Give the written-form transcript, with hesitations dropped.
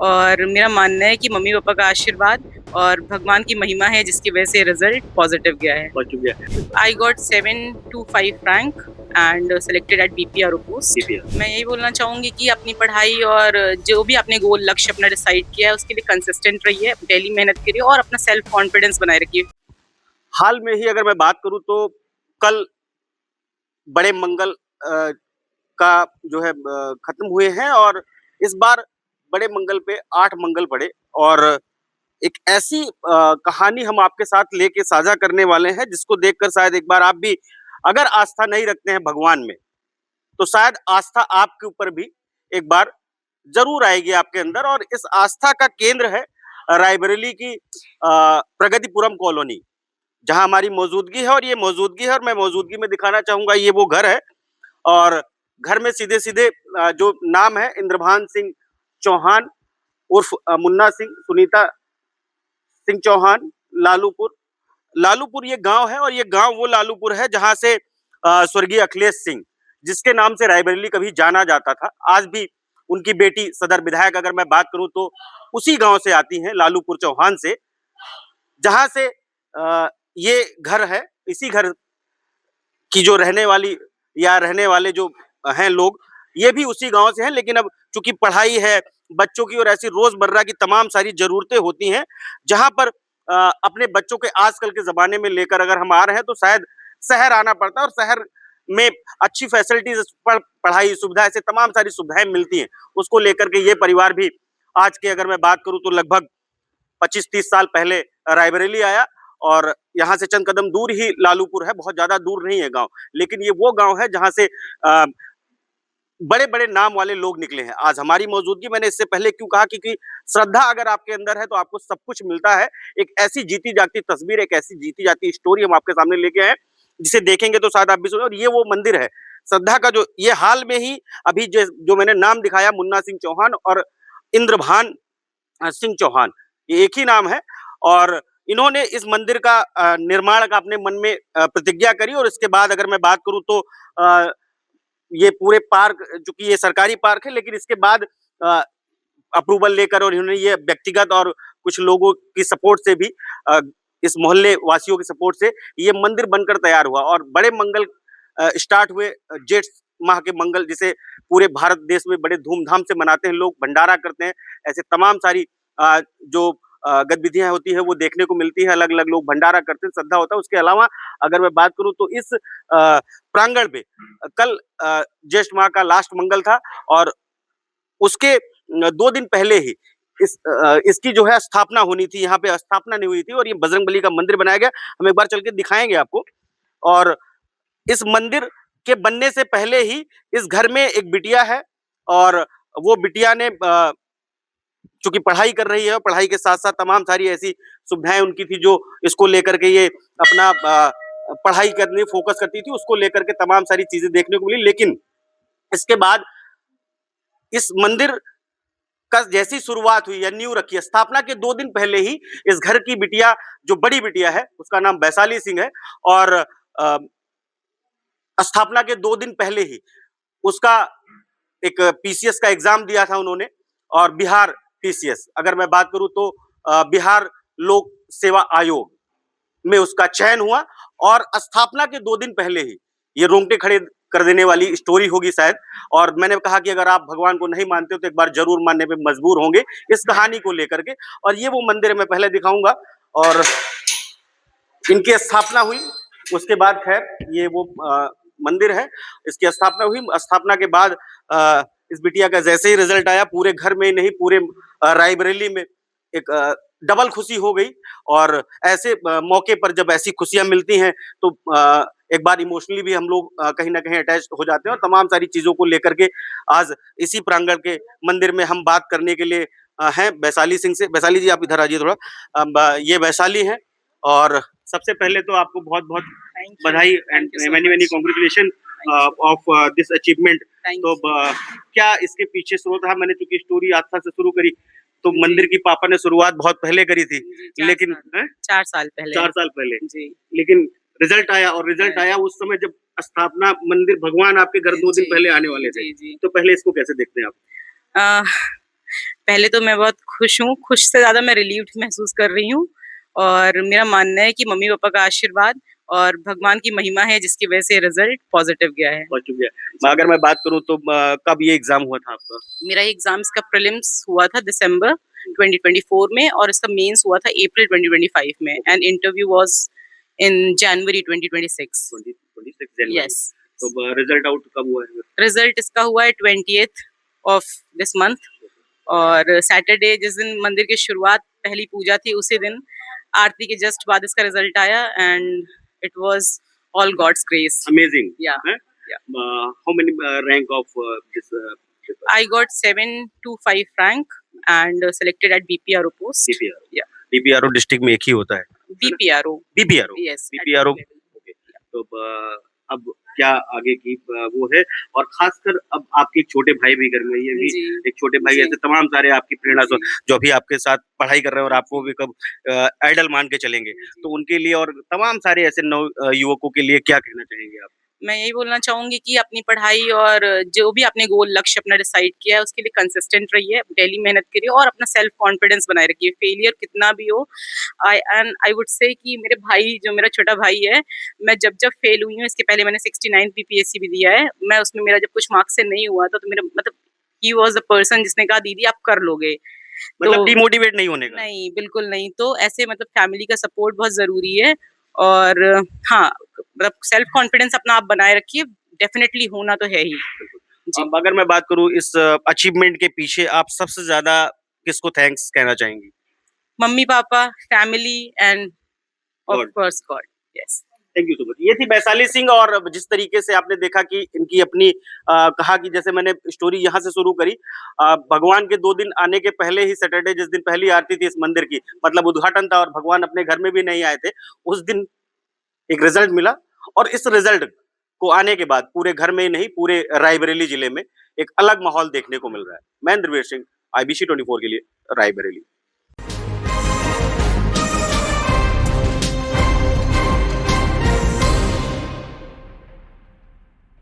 और मेरा मानना है कि मम्मी पापा का आशीर्वाद और भगवान की महिमा है जिसकी वजह से रिजल्ट पॉजिटिव गया है। पहुंच गया। I got 725 rank and selected at BPR post. CPR। मैं यही बोलना चाहूंगी कि अपनी पढ़ाई और जो भी आपने गोल लक्ष्य अपना डिसाइड किया है उसके लिए कंसिस्टेंट रहिए, डेली मेहनत करिए और अपना सेल्फ कॉन्फिडेंस बनाए रखिए। हाल में ही अगर मैं बात करूं तो कल बड़े मंगल का जो है खत्म हुए हैं और इस बार बड़े मंगल पे 8 मंगल पड़े और एक ऐसी कहानी हम आपके साथ लेके साझा करने वाले हैं जिसको देखकर शायद एक बार आप भी अगर आस्था नहीं रखते हैं भगवान में तो शायद आस्था आपके ऊपर भी एक बार जरूर आएगी आपके अंदर। और इस आस्था का केंद्र है रायबरेली की प्रगतिपुरम कॉलोनी, जहां हमारी मौजूदगी है। और ये मौजूदगी है और मैं मौजूदगी में दिखाना चाहूंगा, ये वो घर है और घर में सीधे सीधे जो नाम है इंद्रभान सिंह चौहान उर्फ मुन्ना सिंह, सुनीता सिंह चौहान, लालूपुर। लालूपुर ये गांव है और ये गांव वो लालूपुर है जहां से स्वर्गीय अखिलेश सिंह, जिसके नाम से रायबरेली कभी जाना जाता था, आज भी उनकी बेटी सदर विधायक अगर मैं बात करूं तो उसी गांव से आती हैं, लालूपुर चौहान से, जहां से ये घर है। इसी घर की जो रहने वाली या रहने वाले जो हैं लोग, ये भी उसी गांव से हैं। लेकिन अब चूंकि पढ़ाई है बच्चों की और ऐसी रोजमर्रा की तमाम सारी जरूरतें होती हैं, जहां पर अपने बच्चों के आजकल के जमाने में लेकर अगर हम आ रहे हैं तो शायद शहर आना पड़ता है और शहर में अच्छी फैसिलिटीज, पढ़ाई सुविधा, ऐसे तमाम सारी सुविधाएं मिलती हैं। उसको लेकर के ये परिवार भी आज के अगर मैं बात करूं तो लगभग 25-30 साल पहले रायबरेली आया और यहाँ से चंद कदम दूर ही लालूपुर है, बहुत ज्यादा दूर नहीं है गांव। लेकिन ये वो गांव है जहां से बड़े बड़े नाम वाले लोग निकले हैं। आज हमारी मौजूदगी, मैंने इससे पहले क्यों कहा, क्योंकि श्रद्धा अगर आपके अंदर है तो आपको सब कुछ मिलता है। एक ऐसी जीती जागती तस्वीर, एक ऐसी जीती जाती स्टोरी हम आपके सामने लेके आए, जिसे देखेंगे तो शायद आप भी सुने। और ये वो मंदिर है श्रद्धा का, जो ये हाल में ही अभी जो मैंने नाम दिखाया, मुन्ना सिंह चौहान और इंद्रभान सिंह चौहान, ये एक ही नाम है। और इन्होंने इस मंदिर का निर्माण का अपने मन में प्रतिज्ञा करी। और इसके बाद अगर मैं बात करूं तो ये पूरे पार्क, चूंकि ये सरकारी पार्क है, लेकिन इसके बाद अप्रूवल लेकर और इन्होंने ये व्यक्तिगत और कुछ लोगों की सपोर्ट से भी, इस मोहल्ले वासियों की सपोर्ट से ये मंदिर बनकर तैयार हुआ। और बड़े मंगल स्टार्ट हुए, जेठ माह के मंगल, जिसे पूरे भारत देश में बड़े धूमधाम से मनाते हैं लोग, भंडारा करते हैं, ऐसे तमाम सारी जो गतिविधियां होती है वो देखने को मिलती है। अलग अलग लोग भंडारा करते हैं, श्रद्धा होता है। उसके अलावा अगर मैं बात करूं तो इस प्रांगण में कल ज्येष्ठ माह का लास्ट मंगल था और उसके 2 दिन पहले ही इसकी जो है स्थापना होनी थी। यहाँ पे स्थापना नहीं हुई थी और ये बजरंगबली का मंदिर बनाया गया। हम एक बार चल के दिखाएंगे आपको। और इस मंदिर के बनने से पहले ही इस घर में एक बिटिया है और वो बिटिया ने चूंकि पढ़ाई कर रही है, पढ़ाई के साथ साथ तमाम सारी ऐसी सुविधाएं उनकी थी जो इसको लेकर के ये अपना पढ़ाई करने फोकस करती थी, उसको लेकर के तमाम सारी चीजें देखने को मिली। लेकिन इसके बाद इस मंदिर का जैसी शुरुआत हुई या नींव रखी, स्थापना के 2 दिन पहले ही इस घर की बिटिया, जो बड़ी बिटिया है, उसका नाम वैशाली सिंह है, और स्थापना के 2 दिन पहले ही उसका एक पीसीएस का एग्जाम दिया था उन्होंने। और बिहार पीसीएस अगर मैं बात करूं तो बिहार लोक सेवा आयोग में उसका चयन हुआ। और स्थापना के 2 दिन पहले ही, ये रोंगटे खड़े कर देने वाली स्टोरी होगी शायद। और मैंने कहा कि अगर आप भगवान को नहीं मानते हो तो एक बार जरूर मानने पे मजबूर होंगे इस कहानी को लेकर के। और ये वो मंदिर है, मैं पहले दिखाऊंगा। और इनकी स्थापना हुई, उसके बाद खैर ये वो मंदिर है, इसकी स्थापना हुई। स्थापना के बाद इस बिटिया का जैसे ही रिजल्ट आया, पूरे घर में नहीं पूरे रायबरेली में एक डबल खुशी हो गई। और ऐसे मौके पर जब ऐसी खुशियां मिलती हैं तो एक बार इमोशनली भी हम लोग कहीं ना कहीं अटैच हो जाते हैं। और तमाम सारी चीजों को लेकर के आज इसी प्रांगण के मंदिर में हम बात करने के लिए हैं वैशाली सिंह से। वैशाली जी आप इधर आइए थोड़ा। ये वैशाली है और सबसे पहले तो आपको बहुत बहुत बधाई and many many congratulation of this achievement. तो क्या इसके पीछे स्रोत रहा? मैंने चूंकि स्टोरी आस्था से शुरू करी तो मंदिर की पापा ने शुरुआत बहुत पहले करी थी, लेकिन 4 साल पहले जी, लेकिन रिजल्ट आया। और रिजल्ट आया उस समय जब स्थापना, मंदिर, भगवान आपके घर 2 दिन पहले आने वाले थे। तो पहले इसको कैसे देखते हैं आप? पहले तो मैं बहुत खुश हूँ, खुश से ज़्यादा मैं रिलीव्ड महसूस कर रही हूँ और मेरा मानना है कि मम्मी-पापा का आशीर्वाद और भगवान की महिमा है जिसकी वजह से रिजल्ट पॉजिटिव गया है। पहुँच चुके हैं। अगर मैं बात करूँ तो कब ये एग्ज़ाम हुआ था आपका? मेरा एग्ज़ाम्स का प्रीलिम्स हुआ था दिसंबर 2024 में और इसका मेंस हुआ था अप्रैल 2025 में and interview was in January 2026। 26 January. Yes. तो रिजल्ट आउट कब हुआ है? रिजल्ट इसका हुआ है 20th ऑफ दिस मंथ और सैटरडे जिस दिन मंदिर की शुरुआत पहली पूजा थी उसी दिन आरती के जस्ट बाद इसका रिजल्ट आया and it was all God's grace. Amazing. या हैं? How many rank of this paper? I got 725 rank and selected at BPRO post. BPRO. Yeah, BPRO district में एक ही होता है ना? BPRO. BPRO. Yes. at BPRO. BPRO. Okay. तो अब क्या आगे की वो है और खासकर अब आपके एक छोटे भाई भी घर में ये भी जी, एक छोटे भाई जी, ऐसे तमाम सारे आपकी प्रेरणा जी, जो भी आपके साथ पढ़ाई कर रहे हैं और आपको भी कब आइडल मान के चलेंगे तो उनके लिए और तमाम सारे ऐसे नव युवकों के लिए क्या कहना चाहेंगे आप? मैं यही बोलना चाहूंगी कि अपनी पढ़ाई और जो भी आपने गोल लक्ष्य अपना डिसाइड किया है उसके लिए कंसिस्टेंट रहिए, डेली मेहनत करिए और अपना सेल्फ कॉन्फिडेंस बनाए रखिए। फेलियर कितना भी हो आई वुड से कि मेरे भाई जो मेरा छोटा भाई है, मैं जब जब फेल हुई हूँ इसके पहले मैंने 69 बीपीएससी भी दिया है। मैं उसमें मेरा जब कुछ मार्क्स से नहीं हुआ था तो मेरा मतलब ही वॉज द पर्सन जिसने कहा दीदी आप कर लोगे। मतलब तो डिमोटिवेट नहीं होने का। नहीं, बिल्कुल नहीं। तो ऐसे मतलब फैमिली का सपोर्ट बहुत ज़रूरी है और हाँ, मतलब सेल्फ कॉन्फिडेंस अपना आप बनाए रखिए, डेफ़िनेटली होना तो है ही। जी, अब अगर मैं बात करूँ इस अचीवमेंट के पीछे आप सबसे ज़्यादा किसको थैंक्स कहना चाहेंगी? Mummy papa, family and of God. Course God. Yes. Thank you so much. ये थी वैशाली सिंह और अब जिस तरीके से आपने देखा कि इनकी अपनी कहा कि जैसे मैंने स्टोरी यहाँ से शुरू करी भगवान के 2 दिन आने के पहले ही सैटरडे जिस दिन पहली आरती थी इस मंदिर की मतलब उद्घाटन था और भगवान अपने घर में भी नहीं आए थे। उस दिन एक रिजल्ट मिला और इस रिजल्ट को आने के बाद पूरे घर में ही नहीं पूरे रायबरेली जिले में एक अलग माहौल देखने को मिल रहा है। मैं इंद्रवीर सिंह, IBC 24 के लिए रायबरेली।